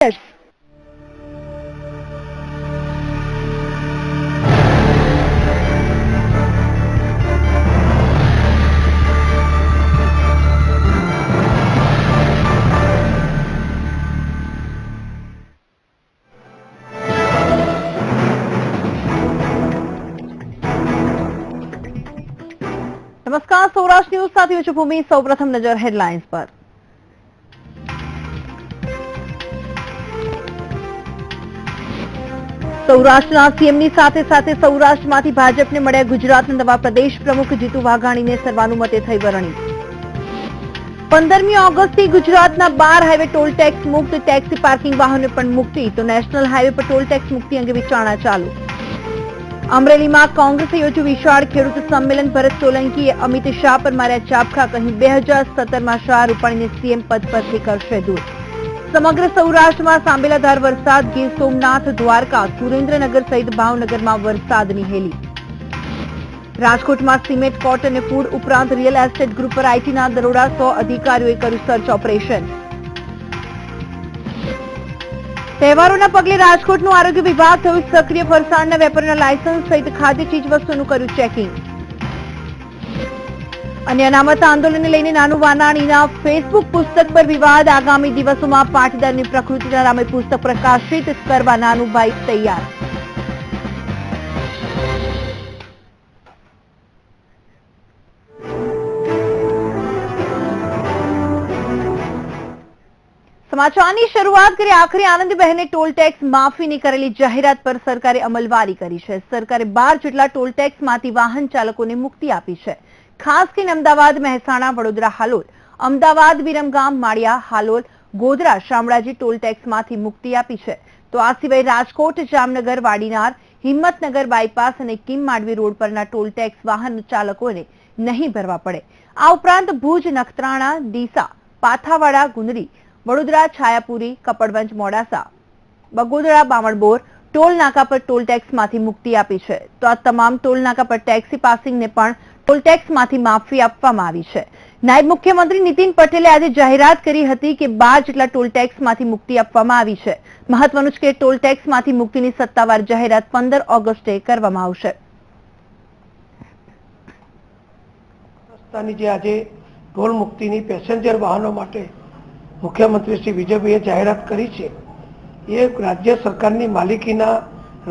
નમસ્કાર, સૌરાષ્ટ્ર ન્યૂઝ સાથે હું છું ભૂમિ। સૌપ્રથમ નજર હેડલાઇન્સ પર। સૌરાષ્ટ્રના સીએમની સાથે સાથે સૌરાષ્ટ્રમાંથી ભાજપને મળ્યા ગુજરાતના નવા પ્રદેશ પ્રમુખ જીતુ વાઘાણીને સર્વાનુમતે થઈ વરણી। 15મી ઓગસ્ટથી ગુજરાતના 12 હાઈવે ટોલ ટેક્સ મુક્ત, ટેક્સી પાર્કિંગ વાહનોને પણ મુક્તિ, તો નેશનલ હાઈવે પર ટોલ ટેક્સ મુક્તિ અંગે વિચારણા ચાલુ। અમરેલીમાં કોંગ્રેસે યોજ્યું વિશાળ ખેડૂત સંમેલન, ભરત સોલંકીએ અમિત શાહ પર માર્યા ચાબખા, કહ્યું 2017માં શાહ રૂપાણીને સીએમ પદ પરથી કરશે દૂર। સમગ્ર સૌરાષ્ટ્રમાં સાંબેલાધાર વરસાદ, ગીર સોમનાથ, દ્વારકા, સુરેન્દ્રનગર સહિત ભાવનગરમાં વરસાદની હેલી। રાજકોટમાં સિમેન્ટ, કોટન અને ફૂડ ઉપરાંત રિયલ એસ્ટેટ ગ્રુપ પર આઈટીના દરોડા, 100 અધિકારીઓએ કર્યું સર્ચ ઓપરેશન। તહેવારોના પગલે રાજકોટનું આરોગ્ય વિભાગ થયું સક્રિય, ફરસાણના વેપારીના લાયસન્સ સહિત ખાદ્ય ચીજવસ્તુનું કર્યું ચેકિંગ। અને અનામત આંદોલનને લઈને નાનુ વાનાણીના ફેસબુક પુસ્તક પર વિવાદ, આગામી દિવસોમાં પાટીદારની પ્રકૃતિના નામે પુસ્તક પ્રકાશિત કરવા નાનુભાઈ તૈયાર। સમાચારની શરૂઆત કરી। આખરે આનંદબહેને ટોલ ટેક્સ માફીની કરેલી જાહેરાત પર સરકારે અમલવારી કરી છે। સરકારે 12 જેટલા ટોલ ટેક્સમાંથી વાહન ચાલકોને મુક્તિ આપી છે। ખાસ કરીને અમદાવાદ, મહેસાણા, વડોદરા, હાલોલ, અમદાવાદ, વિરમગામ, માળિયા, હાલોલ, ગોધરા, શામળાજી ટોલ ટેક્સમાંથી મુક્તિ આપી છે। તો આ સિવાય રાજકોટ, જામનગર, વાડીનાર, હિંમતનગર બાયપાસ અને કિમ માંડવી રોડ પરના ટોલ ટેક્સ વાહન ચાલકોને નહીં ભરવા પડે। આ ઉપરાંત ભુજ, નખત્રાણા, ડીસા, પાથાવાડા, ગુંદડી, વડોદરા, છાયાપુરી, કપડવંજ, મોડાસા, બગોદરા, બામણબોર ટોલ નાકા પર ટોલ ટેક્સમાંથી મુક્તિ આપી છે। તો આ તમામ ટોલ નાકા પર ટેક્સી પાસિંગને પણ ટોલ ટેક્સમાંથી માફી આપવામાં આવી છે। નાયબ મુખ્યમંત્રી નીતિન પટેલે આજે જાહેરાત કરી હતી કે 12 જેટલા ટોલ ટેક્સમાંથી મુક્તિ આપવામાં આવી છે। મહત્વનું છે કે ટોલ ટેક્સમાંથી મુક્તિની સત્તાવાર જાહેરાત 15 ઓગસ્ટે કરવામાં આવશે। રસ્તાની જે આજે ટોલ મુક્તિની પેસેન્જર વાહનો માટે મુખ્યમંત્રી શ્રી વિજયભાઈએ જાહેરાત કરી છે, એ રાજ્ય સરકારની માલિકીના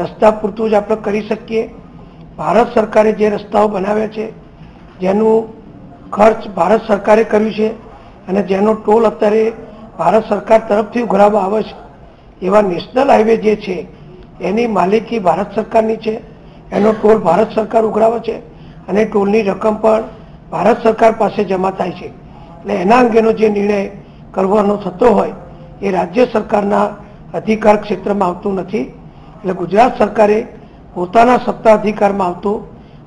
રસ્તા પૂરતું જ આપણે કરી શકીએ। ભારત સરકારે જે રસ્તાઓ બનાવ્યા છે, જેનું ખર્ચ ભારત સરકારે કર્યું છે અને જેનો ટોલ અત્યારે ભારત સરકાર તરફથી ઉઘરાવવામાં આવે છે, એવા નેશનલ હાઈવે જે છે એની માલિકી ભારત સરકારની છે, એનો ટોલ ભારત સરકાર ઉઘરાવે છે અને ટોલની રકમ પણ ભારત સરકાર પાસે જમા થાય છે। એટલે એના અંગેનો જે નિર્ણય કરવાનો થતો હોય એ રાજ્ય સરકારના અધિકાર ક્ષેત્રમાં આવતું નથી। એટલે ગુજરાત સરકારે પોતાના સત્તા અધિકારમાં આવતું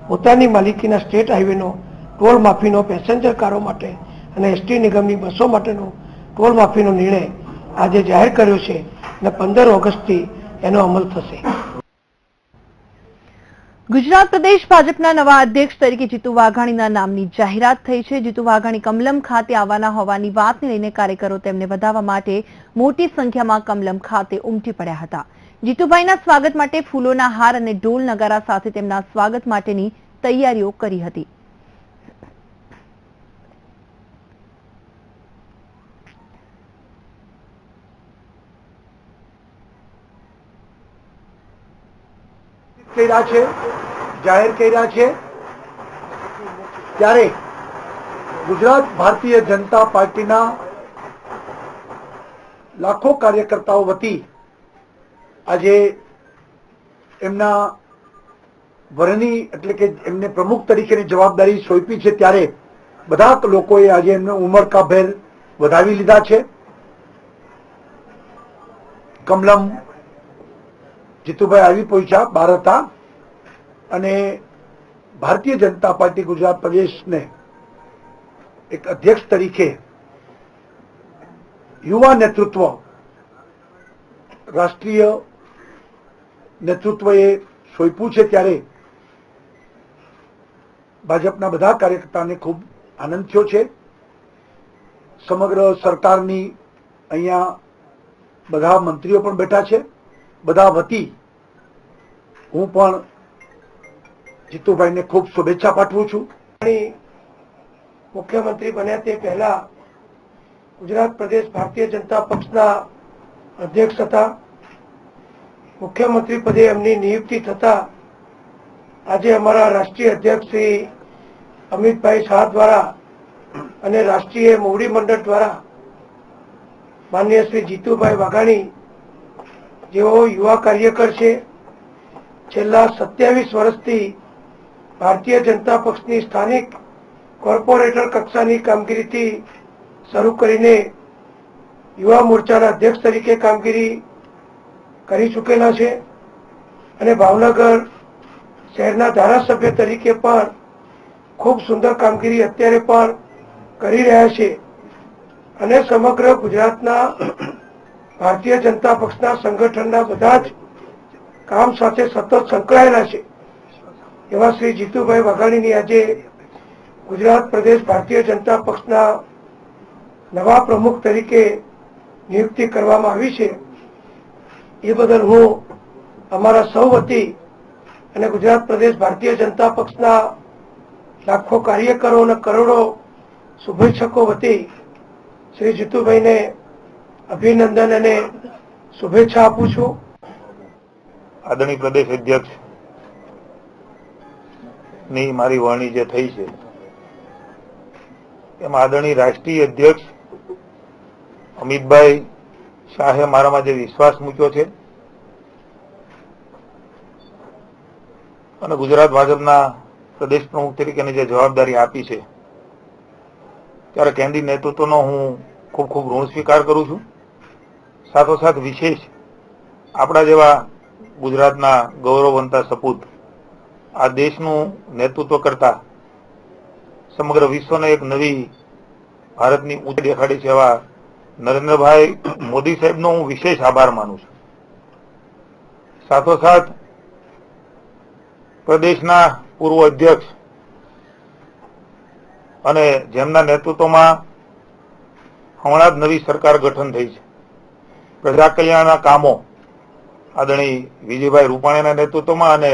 પોતાની માલિકીના સ્ટેટ હાઈવેનો ટોલ માફીનો પેસેન્જર કારો માટે અને એસટી નિગમની બસો માટેનો ટોલ માફીનો નિર્ણય આજે જાહેર કર્યો છે અને 15 ઓગસ્ટથી એનો અમલ થશે। ગુજરાત પ્રદેશ ભાજપના નવા અધ્યક્ષ તરીકે જીતુ વાઘાણીના નામની જાહેરાત થઈ છે। જીતુ વાઘાણી કમલમ ખાતે આવવાના હોવાની વાતને લઈને કાર્યકરો તેમને વધાવવા માટે મોટી સંખ્યામાં કમલમ ખાતે ઉમટી પડ્યા હતા। જીતુભાઈના સ્વાગત માટે ફૂલોના હાર અને ઢોલ નગારા સાથે તેમના સ્વાગત માટેની તૈયારીઓ કરી હતી। જાહેર કર્યા છે ત્યારે ગુજરાત ભારતીય જનતા પાર્ટીના લાખો કાર્યકર્તાઓ વતી આજે એમના વરણી એટલે કે એમને પ્રમુખ તરીકેની જવાબદારી સોંપી છે, ત્યારે બધા લોકોએ આજે એમને ઉમળકાભેર વધાવી લીધા છે। કમલમ જીતુભાઈ આવી પહોંચ્યા, બહાર હતા અને ભારતીય જનતા પાર્ટી ગુજરાત પ્રદેશને એક અધ્યક્ષ તરીકે યુવા નેતૃત્વ, રાષ્ટ્રીય નેતૃત્વએ સોંપ્યું છે, ત્યારે ભાજપના બધા કાર્યકર્તાને ખૂબ આનંદ થયો છે। સમગ્ર સરકારની અહીંયા બધા મંત્રીઓ પણ બેઠા છે. બધા વતી હું પણ જીતુભાઈને ખૂબ શુભેચ્છા પાઠવું છું. મુખ્યમંત્રી બન્યા તે પહેલા ગુજરાત પ્રદેશ ભારતીય જનતા પક્ષના અધ્યક્ષ હતા. મુખ્યમંત્રી પદે એમની નિયુક્તિ થતા આજે અમારા રાષ્ટ્રીય અધ્યક્ષ શ્રી અમિતભાઈ શાહ દ્વારા અને રાષ્ટ્રીય મોવડી મંડળ દ્વારા માનનીય શ્રી જીતુભાઈ વાઘાણી જેઓ યુવા કાર્યકર છે, છેલ્લા 27 વર્ષથી ભારતીય જનતા પક્ષની સ્થાનિક કોર્પોરેટર કક્ષાની કામગીરીથી શરૂ કરીને યુવા મોરચાના અધ્યક્ષ તરીકે કામગીરી કરી ચૂકેલા છે અને ભાવનગર શહેરના ધારાસભ્ય તરીકે પણ ખૂબ સુંદર કામગીરી અત્યારે પણ કરી રહ્યા છે અને સમગ્ર ગુજરાતના ભારતીય જનતા પક્ષના સંગઠનના બધા જ કામ સાથે સતત સંકળાયેલા છે એવા શ્રી જીતુભાઈ વાઘાણીની આજે ગુજરાત પ્રદેશ ભારતીય જનતા પક્ષના નવા પ્રમુખ તરીકે નિયુક્તિ કરવામાં આવી છે. એ બદલ હું અમારા સૌ વતી અને ગુજરાત પ્રદેશ ભારતીય જનતા પક્ષના લાખો કાર્યકરો અને કરોડો શુભેચ્છકો વતી શ્રી જીતુભાઈને અભિનંદન અને શુભેચ્છા આપું છું. આદરણીય પ્રદેશ અધ્યક્ષ ની મારી વાણી જે થઈ છે એમાં આદરણીય રાષ્ટ્રીય અધ્યક્ષ અમિતભાઈ શાહે મારામાં જે વિશ્વાસ મૂક્યો છે અને ગુજરાત ભાજપના પ્રદેશ પ્રમુખ તરીકેની જે જવાબદારી આપી છે ત્યારે કેન્દ્રીય નેતૃત્વનો હું ખૂબ ખૂબ ઋણ સ્વીકાર કરું છું. સાથોસાથ વિશેષ આપણા જેવા ગુજરાતના ગૌરવવંતા સપૂત આ દેશનું નેતૃત્વ કરતા સમગ્ર વિશ્વને એક નવી ભારતની ઊંચાઈ દેખાડી છે એવા નરેન્દ્રભાઈ મોદી સાહેબનો હું વિશેષ આભાર માનું છું. સાથોસાથ પ્રદેશના પૂર્વ અધ્યક્ષ અને જેમના નેતૃત્વમાં હમણાં જ નવી સરકાર ગઠન થઈ છે, પ્રજા કલ્યાણના કામો આદરણીય વિજયભાઈ રૂપાણીના નેતૃત્વમાં અને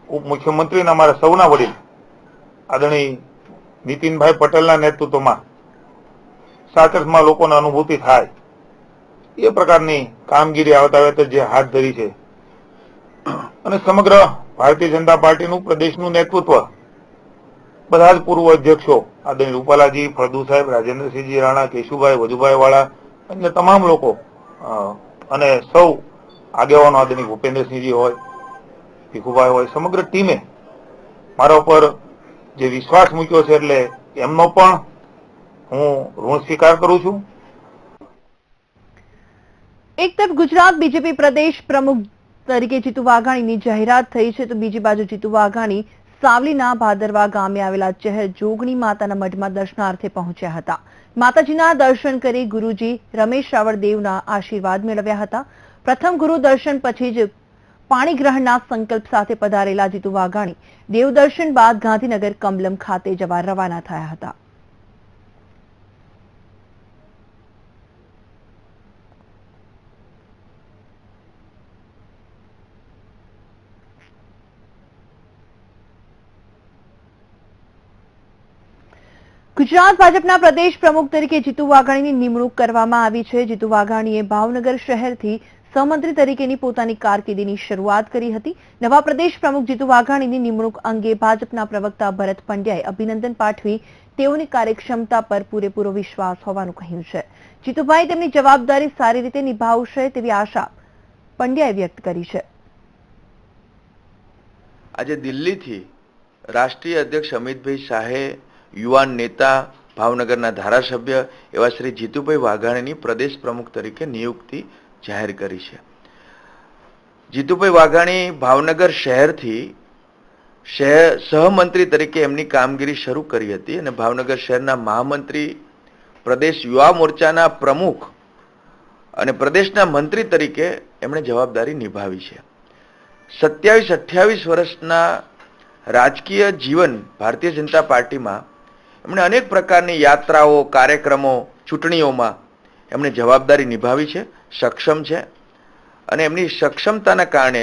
ઉપમુખ્યમંત્રીના અમારા સૌના વડીલ આદરણીય નીતિનભાઈ પટેલના નેતૃત્વમાં સાચરમાં લોકોને અનુભૂતિ થાય એ પ્રકારની કામગીરી આવતા વખતે જે હાથ ધરી છે અને સમગ્ર ભારતીય જનતા પાર્ટીનું પ્રદેશનું નેતૃત્વ બધા જ પૂર્વ અધ્યક્ષો આદરણીય રૂપાલાજી, ફળદુ સાહેબ, રાજેન્દ્રસિંહજી રાણા, કેશુભાઈ, વજુભાઈ વાળા, અન્ય તમામ લોકો અને સૌ આગેવાનો આદરણીય ભૂપેન્દ્રસિંહજી હોય, ભીખુભાઈ હોય, સમગ્ર ટીમે મારા ઉપર જે વિશ્વાસ મૂક્યો છે એટલે એમનો પણ હું ઋણ સ્વીકાર કરું છું. એક તરફ ગુજરાત બીજેપી પ્રદેશ પ્રમુખ તરીકે જીતુ વાઘાણીની જાહેરાત થઈ છે તો બીજી બાજુ જીતુ વાઘાણી સાવલીના ભાદરવા ગામે આવેલા ચહેર જોગણી માતાના મઢમાં દર્શનાર્થે પહોંચ્યા હતા. માતાજીના દર્શન કરી ગુરુજી રમેશ રાવળદેવના આશીર્વાદ મેળવ્યા હતા. પ્રથમ ગુરુ દર્શન પછી જ પાણી ગ્રહણના સંકલ્પ સાથે પધારેલા જીતુ વાઘાણી દેવદર્શન બાદ ગાંધીનગર કમલમ ખાતે જવા રવાના થયા હતા. ગુજરાત ભાજપના પ્રદેશ પ્રમુખ તરીકે જીતુ વાઘાણીની નિમણૂક કરવામાં આવી છે. જીતુ વાઘાણીએ ભાવનગર શહેરથી સહમંત્રી તરીકેની પોતાની કારકિર્દીની શરૂઆત કરી હતી. નવા પ્રદેશ પ્રમુખ જીતુ વાઘાણીની નિમણૂક અંગે ભાજપના પ્રવક્તા ભરત પંડ્યાએ અભિનંદન પાઠવી તેઓની કાર્યક્ષમતા પર પૂરેપૂરો વિશ્વાસ હોવાનું કહ્યું છે. જીતુભાઈ તેમની જવાબદારી સારી રીતે નિભાવશે તેવી આશા પંડ્યાએ વ્યક્ત કરી છે. આજે દિલ્હીથી રાષ્ટ્રીય અધ્યક્ષ અમિતભાઈ શાહે યુવાન નેતા ભાવનગરના ધારાસભ્ય એવા શ્રી જીતુભાઈ વાઘાણીની પ્રદેશ પ્રમુખ તરીકે નિયુક્તિ જાહેર કરી છે. જીતુભાઈ વાઘાણી ભાવનગર શહેરથી સહમંત્રી તરીકે એમની કામગીરી શરૂ કરી હતી અને ભાવનગર શહેરના મહામંત્રી, પ્રદેશ યુવા મોરચાના પ્રમુખ અને પ્રદેશના મંત્રી તરીકે એમણે જવાબદારી નિભાવી છે. 27-28 વર્ષના રાજકીય જીવન ભારતીય જનતા પાર્ટીમાં એમણે અનેક પ્રકારની યાત્રાઓ, કાર્યક્રમો, ચૂંટણીઓમાં એમણે જવાબદારી નિભાવી છે સક્ષમ છે અને એમની સક્ષમતાના કારણે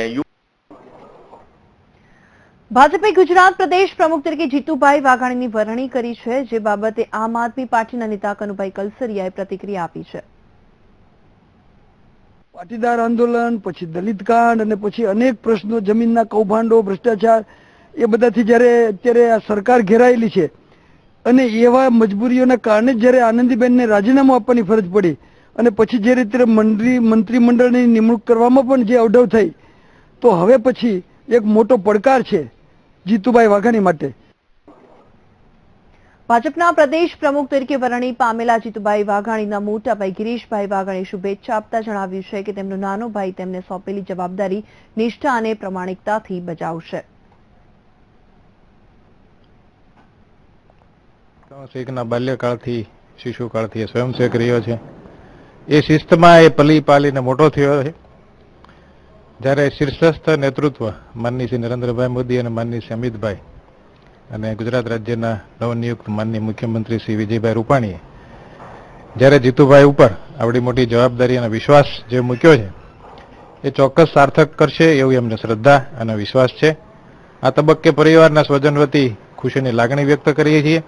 ભાજપે ગુજરાત પ્રદેશ પ્રમુખ તરીકે જીતુભાઈ વાઘાણીની વરણી કરી છે, જે બાબતે આમ આદમી પાર્ટીના નેતા કનુભાઈ કલસરિયાએ પ્રતિક્રિયા આપી છે. પાટીદાર આંદોલન, પછી દલિત કાંડ અને પછી અનેક પ્રશ્નો, જમીનના કૌભાંડો, ભ્રષ્ટાચાર, એ બધાથી જ્યારે અત્યારે આ સરકાર ઘેરાયેલી છે અને એવા મજબૂરીઓના કારણે જ્યારે આનંદીબેનને રાજીનામું આપવાની ફરજ પડી અને પછી જે રીતે મંત્રીમંડળની નિમણૂક કરવામાં પણ જે અવઢવ થઈ, તો હવે પછી એક મોટો પડકાર છે જીતુભાઈ વાઘાણી માટે. ભાજપના પ્રદેશ પ્રમુખ તરીકે વરણી પામેલા જીતુભાઈ વાઘાણીના મોટા ભાઈ ગિરીશભાઈ વાઘાણી શુભેચ્છા આપતા જણાવ્યું છે કે તેમનો નાનો ભાઈ તેમને સોંપેલી જવાબદારી નિષ્ઠા અને પ્રમાણિકતાથી બજાવશે. શેખના બાલ્યકાળથી શિશુકાળથી સ્વયંસેવક રહ્યો છે. એ શિસ્તમાં એ પલી પાલીને મોટો થયો છે. જ્યારે શીર્ષસ્થ નેતૃત્વ માનનીય શ્રી નરેન્દ્રભાઈ મોદી અને માનનીય શ્રી અમિતભાઈ અને ગુજરાત રાજ્યના નવનિયુક્ત માનનીય મુખ્યમંત્રી શ્રી વિજયભાઈ રૂપાણીએ જ્યારે જીતુભાઈ ઉપર આવડી મોટી જવાબદારી અને વિશ્વાસ જે મૂક્યો છે એ ચોક્કસ સાર્થક કરશે એવી અમને શ્રદ્ધા અને વિશ્વાસ છે. આ તબક્કે પરિવારના સ્વજન વતી ખુશીની લાગણી વ્યક્ત કરીએ છીએ.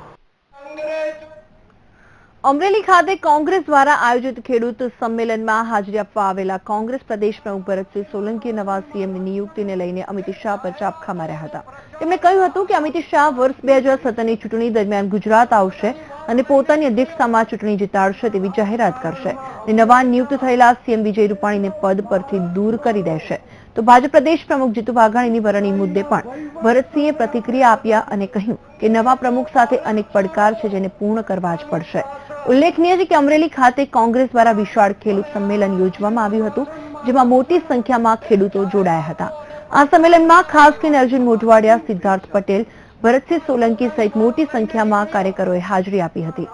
અમરેલી ખાતે કોંગ્રેસ દ્વારા આયોજિત ખેડૂત સંમેલનમાં હાજરી આપવા આવેલા કોંગ્રેસ પ્રદેશ પ્રમુખ ભરતસિંહ સોલંકીએ નવા સીએમની નિયુક્તિને લઈને અમિત શાહ પર ચાપખા માર્યા હતા. તેમણે કહ્યું હતું કે અમિત શાહ વર્ષ 2017ની ચૂંટણી દરમિયાન ગુજરાત આવશે અને પોતાની અધ્યક્ષતામાં ચૂંટણી જીતાડશે તેવી જાહેરાત કરશે અને નવા નિયુક્ત થયેલા સીએમ વિજય રૂપાણીને પદ પરથી દૂર કરી દેશે. તો ભાજપ પ્રદેશ પ્રમુખ જીતુ વાઘાણીની વરણી મુદ્દે પણ ભરતસિંહે પ્રતિક્રિયા આપ્યા અને કહ્યું કે નવા પ્રમુખ સાથે અનેક પડકાર છે જેને પૂર્ણ કરવા જ પડશે. ઉલ્લેખનીય છે કે અમરેલી ખાતે કોંગ્રેસ દ્વારા વિશાળ ખેડૂત સંમેલન યોજવામાં આવ્યું હતું, જેમાં મોટી સંખ્યામાં ખેડૂતો જોડાયા હતા. આ સંમેલનમાં ખાસ કરીને અર્જુન મોઢવાડિયા, સિદ્ધાર્થ પટેલ, ભરતસિંહ સોલંકી સહિત મોટી સંખ્યામાં કાર્યકરોએ હાજરી આપી હતી.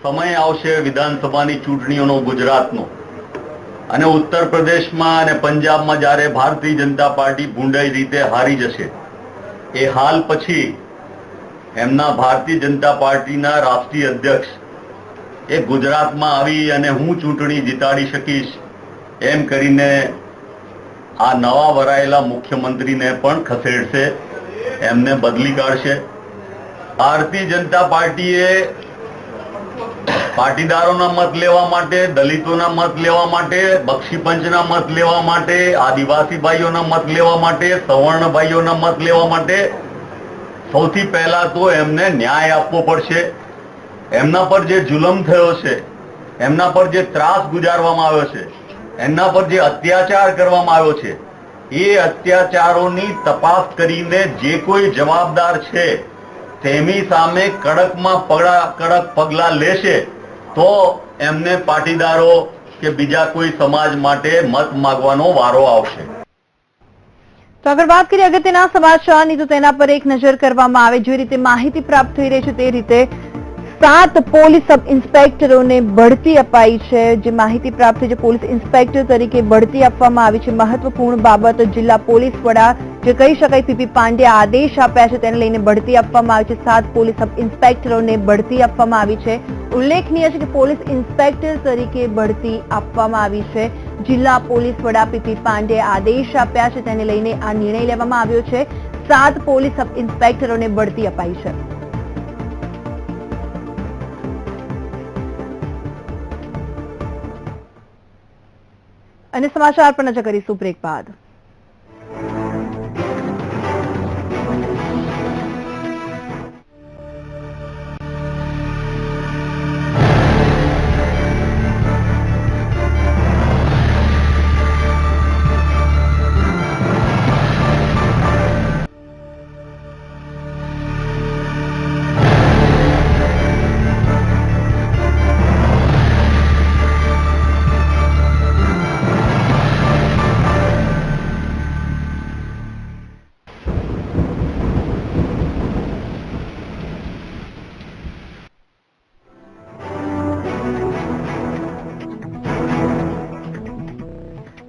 સમય આવશે વિધાનસભાની ચૂંટણીઓનો ગુજરાતનો અને ઉત્તર પ્રદેશમાં અને પંજાબમાં જ્યારે ભારતીય જનતા પાર્ટી ભૂંડાઈ રીતે હારી જશે, એ હાલ પછી એમના ભારતીય જનતા પાર્ટીના રાષ્ટ્રીય અધ્યક્ષ એ ગુજરાતમાં આવી અને હું ચૂંટણી જીતાડી શકીશ એમ કરીને આ નવા વરાયેલા મુખ્યમંત્રીને પણ ખસેડશે, એમને બદલી કાઢશે. ભારતીય જનતા પાર્ટીએ પાટીદારોના મત લેવા માટે, દલિતોના મત લેવા માટે, બક્ષીપંચના મત લેવા માટે, આદિવાસી ભાઈઓના મત લેવા માટે, સવર્ણ ભાઈઓના મત લેવા માટે સૌથી પહેલા તો એમને ન્યાય આપવો પડશે. એમના પર જે જુલમ થયો છે, એમના પર જે ત્રાસ ગુજારવામાં આવ્યો છે, એમના પર જે અત્યાચાર કરવામાં આવ્યો છે, એ અત્યાચારોની તપાસ કરીને જે કોઈ જવાબદાર છે તેની સામે કડકમાં કડક પગલાં લેશે તો એમને પાટીદારો કે બીજા કોઈ સમાજ માટે મત માંગવાનો વારો આવશે. તો આગળ વાત કરીએ અગત્યના સમાચારની, તો તેના પર એક નજર કરવામાં આવે. જે રીતે માહિતી પ્રાપ્ત થઈ રહી છે તે રીતે 7 પોલીસ સબ ઇન્સ્પેક્ટરોને બઢતી અપાઈ છે. જે માહિતી પ્રાપ્ત થઈ છે, પોલીસ ઇન્સ્પેક્ટર તરીકે બઢતી આપવામાં આવી છે. મહત્વપૂર્ણ બાબત, જિલ્લા પોલીસ વડા જે કહી શકાય પીપી પાંડ્યા આદેશ આપ્યા છે તેને લઈને બઢતી આપવામાં આવી છે. 7 પોલીસ સબ ઇન્સ્પેક્ટરોને બઢતી આપવામાં આવી છે. ઉલ્લેખનીય છે કે પોલીસ ઇન્સ્પેક્ટર તરીકે બઢતી આપવામાં આવી છે. જિલ્લા પોલીસ વડા પીપી પાંડ્યાએ આદેશ આપ્યા છે તેને લઈને આ નિર્ણય લેવામાં આવ્યો છે. 7 પોલીસ સબ ઇન્સ્પેક્ટરોને બઢતી અપાઈ છે. અને સમાચાર પર નજર કરીશું બ્રેક બાદ.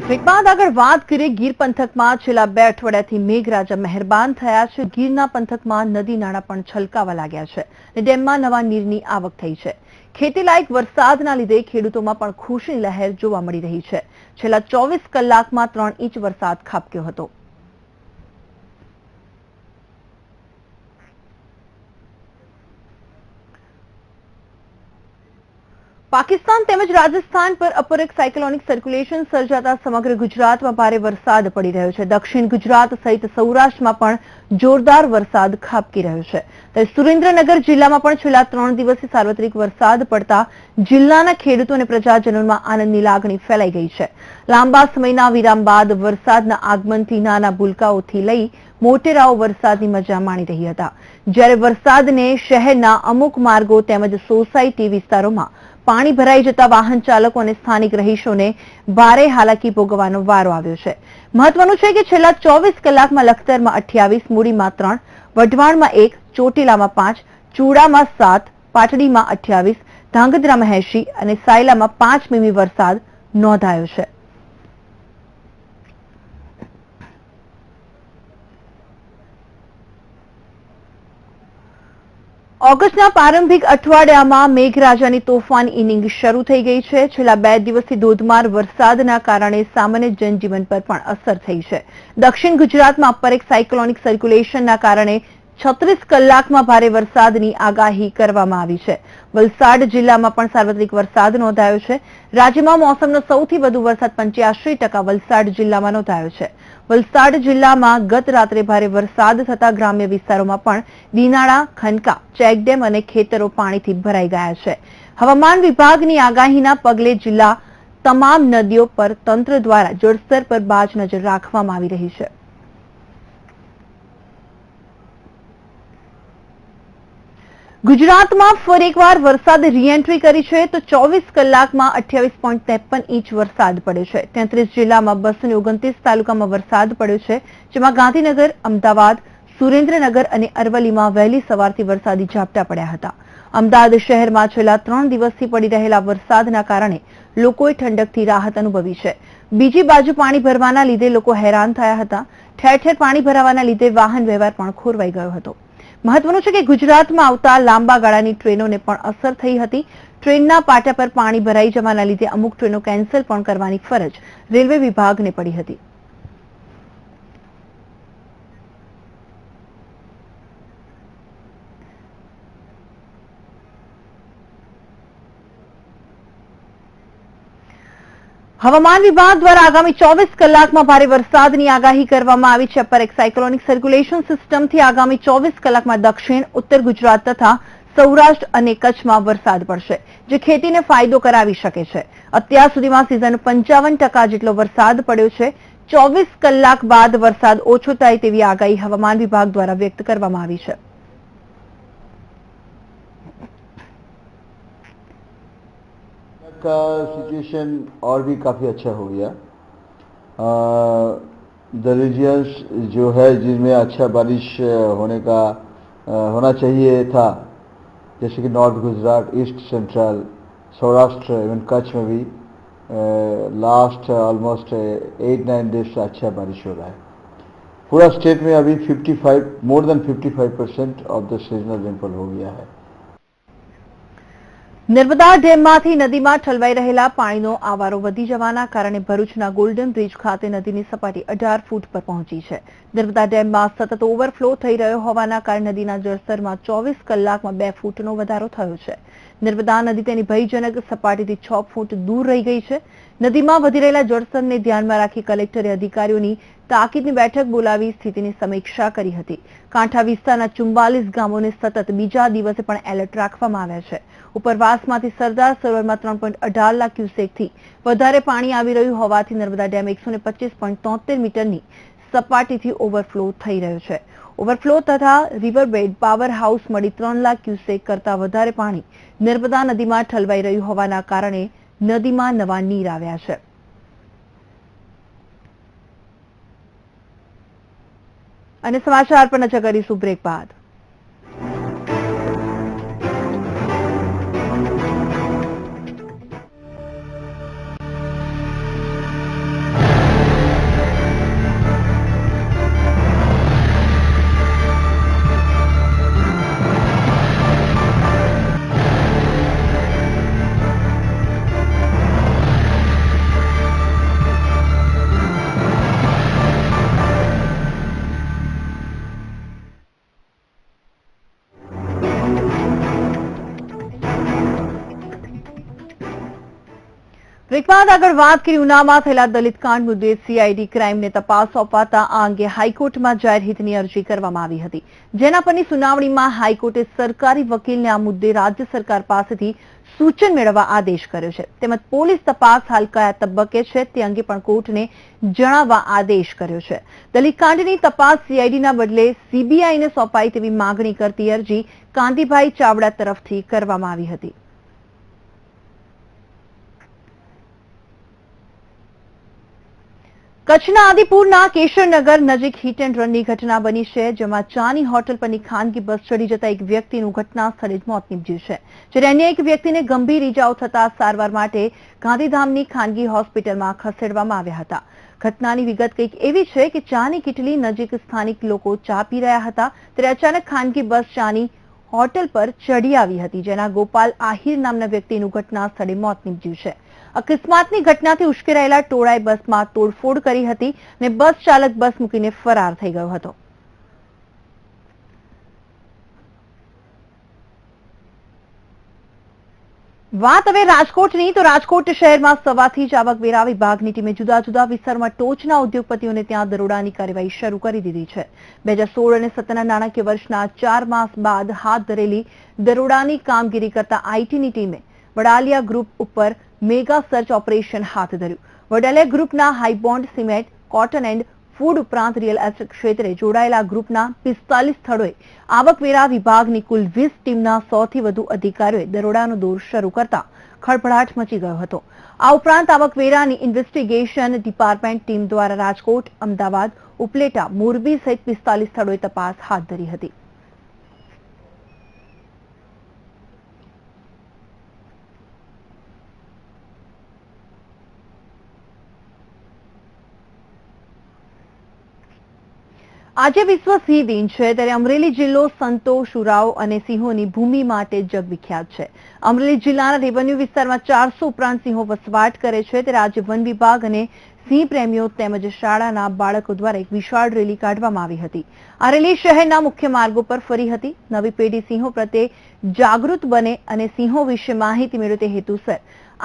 બ્રેક બાદ આગળ વાત કરીએ ગીર પંથકમાં છેલ્લા 2 અઠવાડિયાથી મેઘરાજા મહેરબાન થયા છે. ગીરના પંથકમાં નદી નાળા પણ છલકાવા લાગ્યા છે અને ડેમમાં નવા નીરની આવક થઈ છે. ખેતીલાયક વરસાદના લીધે ખેડૂતોમાં પણ ખુશીની લહેર જોવા મળી રહી છે. છેલ્લા 24 કલાકમાં 3 ઇંચ વરસાદ ખાબક્યો હતો. પાકિસ્તાન તેમજ રાજસ્થાન પર અપર એક સાયક્લોનિક સર્ક્યુલેશન સર્જાતા સમગ્ર ગુજરાતમાં ભારે વરસાદ પડી રહ્યો છે. દક્ષિણ ગુજરાત સહિત સૌરાષ્ટ્રમાં પણ જોરદાર વરસાદ ખાબકી રહ્યો છે. ત્યારે સુરેન્દ્રનગર જિલ્લામાં પણ છેલ્લા 3 દિવસથી સાર્વત્રિક વરસાદ પડતા જિલ્લાના ખેડૂતો અને પ્રજાજનોમાં આનંદની લાગણી ફેલાઈ ગઈ છે. લાંબા સમયના વિરામ બાદ વરસાદના આગમનથી નાના ભૂલકાઓથી લઈ મોટેરાઓ વરસાદની મજા માણી રહ્યા હતા. જ્યારે વરસાદને શહેરના અમુક માર્ગો તેમજ સોસાયટી વિસ્તારોમાં પાણી ભરાઈ જતા વાહન ચાલકો અને સ્થાનિક રહીશોને ભારે હાલાકી ભોગવવાનો વારો આવ્યો છે. મહત્વનું છે કે છેલ્લા 24 કલાકમાં લખતરમાં 28, મૂડીમાં 3, વઢવાણમાં 1, ચોટીલામાં 5, ચૂડામાં 7, પાટડીમાં 28, ધાંગધ્રામાં 80 અને સાયલામાં 5 મીમી વરસાદ નોંધાયો છે. ઓગસ્ટના પ્રારંભિક અઠવાડિયામાં મેઘરાજાની તોફાની ઇનિંગ શરૂ થઈ ગઈ છે. છેલ્લા 2 દિવસથી ધોધમાર વરસાદના કારણે સામાન્ય જનજીવન પર પણ અસર થઈ છે. દક્ષિણ ગુજરાતમાં અપર એક સાયક્લોનિક સર્ક્યુલેશનના કારણે 36 કલાકમાં ભારે વરસાદની આગાહી કરવામાં આવી છે. વલસાડ જિલ્લામાં પણ સાર્વત્રિક વરસાદ નોંધાયો છે. રાજ્યમાં મોસમનો સૌથી વધુ વરસાદ 85% વલસાડ જિલ્લામાં નોંધાયો છે. વલસાડ જિલ્લામાં ગત રાત્રે ભારે વરસાદ થતા ગ્રામ્ય વિસ્તારોમાં પણ દિનાળા, ખનકા, ચેકડેમ અને ખેતરો પાણીથી ભરાઈ ગયા છે. હવામાન વિભાગની આગાહીના પગલે જિલ્લા તમામ નદીઓ પર તંત્ર દ્વારા જળસ્તર પર બાજ નજર રાખવામાં આવી રહી છે. ગુજરાતમાં ફરી એકવાર વરસાદે રીએન્ટ્રી કરી છે તો 24 કલાકમાં 28.53 ઇંચ વરસાદ પડ્યો છે. 33 જિલ્લામાં 229 તાલુકામાં વરસાદ પડ્યો છે, જેમાં ગાંધીનગર, અમદાવાદ, સુરેન્દ્રનગર અને અરવલ્લીમાં વહેલી સવારથી વરસાદી ઝાપટા પડ્યા હતા. અમદાવાદ શહેરમાં છેલ્લા 3 દિવસથી પડી રહેલા વરસાદના કારણે લોકોએ ઠંડકથી રાહત અનુભવી છે. બીજી બાજુ પાણી ભરવાના લીધે લોકો હેરાન થયા હતા. ઠેર ઠેર પાણી ભરાવાના લીધે વાહન વ્યવહાર પણ ખોરવાઈ ગયો હતો. મહત્વનું છે કે ગુજરાતમાં આવતા લાંબા ગાળાની ટ્રેનોને પણ અસર થઈ હતી. ટ્રેનના પાટા પર પાણી ભરાઈ જવાના લીધે અમુક ટ્રેનો કેન્સલ પણ કરવાની ફરજ રેલવે વિભાગને પડી હતી. હવામાન વિભાગ દ્વારા આગામી 24 કલાકમાં ભારે વરસાદની આગાહી કરવામાં આવી છે. અપર એક સાયક્લોનિક સર્ક્યુલેશન સિસ્ટમથી આગામી 24 કલાકમાં દક્ષિણ, ઉત્તર ગુજરાત તથા સૌરાષ્ટ્ર અને કચ્છમાં વરસાદ પડશે, જે ખેતીને ફાયદો કરાવી શકે છે. અત્યાર સુધીમાં સિઝનનો 55% જેટલો વરસાદ પડ્યો છે. 24 કલાક બાદ વરસાદ ઓછો થાય તેવી આગાહી હવામાન વિભાગ દ્વારા વ્યક્ત કરવામાં આવી છે. का सिचुएशन और भी काफ़ी अच्छा हो गया. द रीजन्स जो है जिनमें अच्छा बारिश होना चाहिए था, जैसे कि north Gujarat, east central, Saurashtra, even Kutch में भी लास्ट ऑलमोस्ट 8-9 डेज से अच्छा बारिश हो रहा है. पूरा स्टेट में अभी more than 55% of the seasonal rainfall हो गया है. નર્મદા ડેમમાંથી નદીમાં ઠલવાઈ રહેલા પાણીનો આવારો વધી જવાના કારણે ભરૂચના ગોલ્ડન બ્રિજ ખાતે નદીની સપાટી 18 ફૂટ પર પહોંચી છે. નર્મદા ડેમમાં સતત ઓવરફ્લો થઈ રહ્યો હોવાના કારણે નદીના જળસ્તરમાં 24 કલાકમાં 2 ફૂટનો વધારો થયો છે. નર્મદા નદી તેની ભયજનક સપાટીથી 6 ફૂટ દૂર રહી ગઈ છે. નદીમાં વધી રહેલા જળસ્તરને ધ્યાનમાં રાખી કલેક્ટરે અધિકારીઓની તાકીદની બેઠક બોલાવી સ્થિતિની સમીક્ષા કરી હતી. કાંઠા વિસ્તારના 44 ગામોને સતત બીજા દિવસે પણ એલર્ટ રાખવામાં આવ્યા છે. ઉપરવાસમાંથી સરદાર સરોવરમાં 3.18 લાખ ક્યુસેકથી વધારે પાણી આવી રહ્યું હોવાથી નર્મદા ડેમ 125.73 મીટરની સપાટીથી ઓવરફ્લો થઈ રહ્યો છે. ઓવરફ્લો તથા રિવરબેડ પાવર હાઉસ મળી 3 લાખ ક્યુસેક કરતા વધારે પાણી નર્મદા નદીમાં ઠલવાઈ રહ્યું હોવાના કારણે નદીમાં નવા નીર આવ્યા છે. અને સમાચાર પર નજર કરીશું બ્રેક બાદ. બ્રેક બાદ આગળ વાત કરી ઉનામાં થયેલા દલિત કાંડ મુદ્દે સીઆઈડી ક્રાઇમને તપાસ સોંપાતા આ અંગે હાઈકોર્ટમાં જાહેર હિતની અરજી કરવામાં આવી હતી, જેના પરની સુનાવણીમાં હાઈકોર્ટે સરકારી વકીલને આ મુદ્દે રાજ્ય સરકાર પાસેથી સૂચન મેળવવા આદેશ કર્યો છે, તેમજ પોલીસ તપાસ હાલ કયા તબક્કે છે તે અંગે પણ કોર્ટને જણાવવા આદેશ કર્યો છે. દલિત કાંડની તપાસ સીઆઈડીના બદલે સીબીઆઈને સોંપાય તેવી માંગણી કરતી અરજી કાંતિભાઈ ચાવડા તરફથી કરવામાં આવી હતી. કચ્છના આદિપુરના કેશરનગર નજીક હિટ એન્ડ રનની ઘટના બની છે, જેમાં ચાની હોટલ પરની ખાનગી બસ ચડી જતા એક વ્યક્તિનું ઘટના સ્થળે જ મોત નીપજ્યું છે, જ્યારે અન્ય એક વ્યક્તિને ગંભીર ઈજાઓ થતા સારવાર માટે ગાંધીધામની ખાનગી હોસ્પિટલમાં ખસેડવામાં આવ્યા હતા. ઘટનાની વિગત કંઈક એવી છે કે ચાની કીટલી નજીક સ્થાનિક લોકો ચા પી રહ્યા હતા, ત્યારે અચાનક ખાનગી બસ ચાની હોટલ પર ચડી આવી હતી, જેના ગોપાલ આહિર નામના વ્યક્તિનું ઘટના સ્થળે મોત નીપજ્યું છે. અકસ્માતની ઘટનાથી ઉશ્કેરાયેલા ટોળાએ બસમાં તોડફોડ કરી હતી અને બસ ચાલક બસ મૂકીને ફરાર થઈ ગયો હતો. વાત હવે રાજકોટની, તો રાજકોટ શહેરમાં સવારથી જ આવકવેરા વિભાગની ટીમે જુદા જુદા વિસ્તારમાં ટોચના ઉદ્યોગપતિઓને ત્યાં દરોડાની કાર્યવાહી શરૂ કરી દીધી છે. 2016 અને 17ના નાણાકીય વર્ષના 4 માસ બાદ હાથ ધરેલી દરોડાની કામગીરી કરતા આઈટીની ટીમે વડાલિયા ગ્રુપ ઉપર મેગા સર્ચ ઓપરેશન હાથ ધર્યું. વડાલિયા ગ્રુપના high bond cement, cotton and food ઉપરાંત રિયલ એસ્ટેટ ક્ષેત્રે જોડાયેલા ગ્રુપના 45 સ્થળોએ આવકવેરા વિભાગની કુલ 20 ટીમના 100થી વધુ અધિકારીઓએ દરોડાનો દોર શરૂ કરતા ખળભળાટ મચી ગયો હતો. આ ઉપરાંત આવકવેરાની ઇન્વેસ્ટિગેશન ડિપાર્ટમેન્ટ ટીમ દ્વારા રાજકોટ, અમદાવાદ, ઉપલેટા, મોરબી સહિત 45 સ્થળોએ તપાસ હાથ ધરી હતી. આજે વિશ્વ સિંહ દિન છે, ત્યારે અમરેલી જિલ્લો સંતો, શુરાઓ અને સિંહોની ભૂમિ માટે જગવિખ્યાત છે. અમરેલી જિલ્લાના રેવન્યુ વિસ્તારમાં 400 ઉપરાંત સિંહો વસવાટ કરે છે, ત્યારે આજે વન વિભાગ અને સિંહ પ્રેમીઓ તેમજ શાળાના બાળકો દ્વારા એક વિશાળ રેલી કાઢવામાં આવી હતી. આ રેલી શહેરના મુખ્ય માર્ગો પર ફરી હતી. નવી પેઢી સિંહો પ્રત્યે જાગૃત બને અને સિંહો વિશે માહિતી મેળવે તે હેતુસર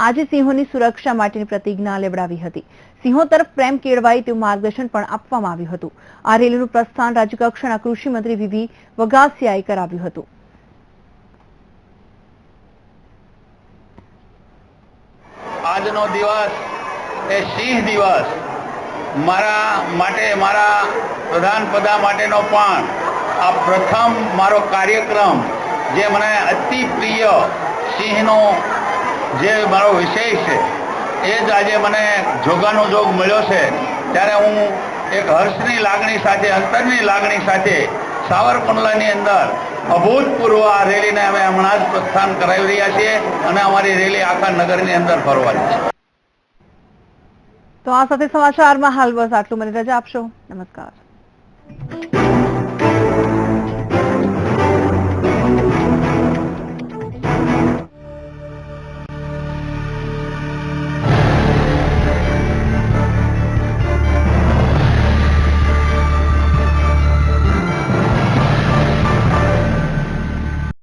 આજે સિંહોની સુરક્ષા માટેની પ્રતિજ્ઞા લેવડાવી હતી. સિંહો તરફ પ્રેમ કેળવાય તેવું માર્ગદર્શન પણ આપવામાં આવ્યું હતું. આ રેલીનું પ્રસ્થાન રાજ્યકક્ષાના કૃષિ મંત્રી વીવી વઘાસિયાએ કરાવ્યું હતું. આજનો દિવસ એ સિંહ દિવસ મારા માટે, મારા પ્રધાનપદા માટેનો પણ આ પ્રથમ મારો કાર્યક્રમ, જે મને અતિ પ્રિય સિંહનો જે મારો વિષય છે એ જ આજે મને જોગાનો જોગ મળ્યો છે, ત્યારે હું એક હર્ષની લાગણી સાથે, અંતરની લાગણી સાથે સાવરકુંડલાની અંદર અભૂતપૂર્વ આ રેલીને અમે હમણાં જ પ્રસ્થાન કરાવી રહ્યા છીએ અને અમારી રેલી આખા નગરની અંદર ફરવાની છે. તો આ સાથે સમાચારમાં હાલ બસ આટલું. મને રજા આપશો. નમસ્કાર.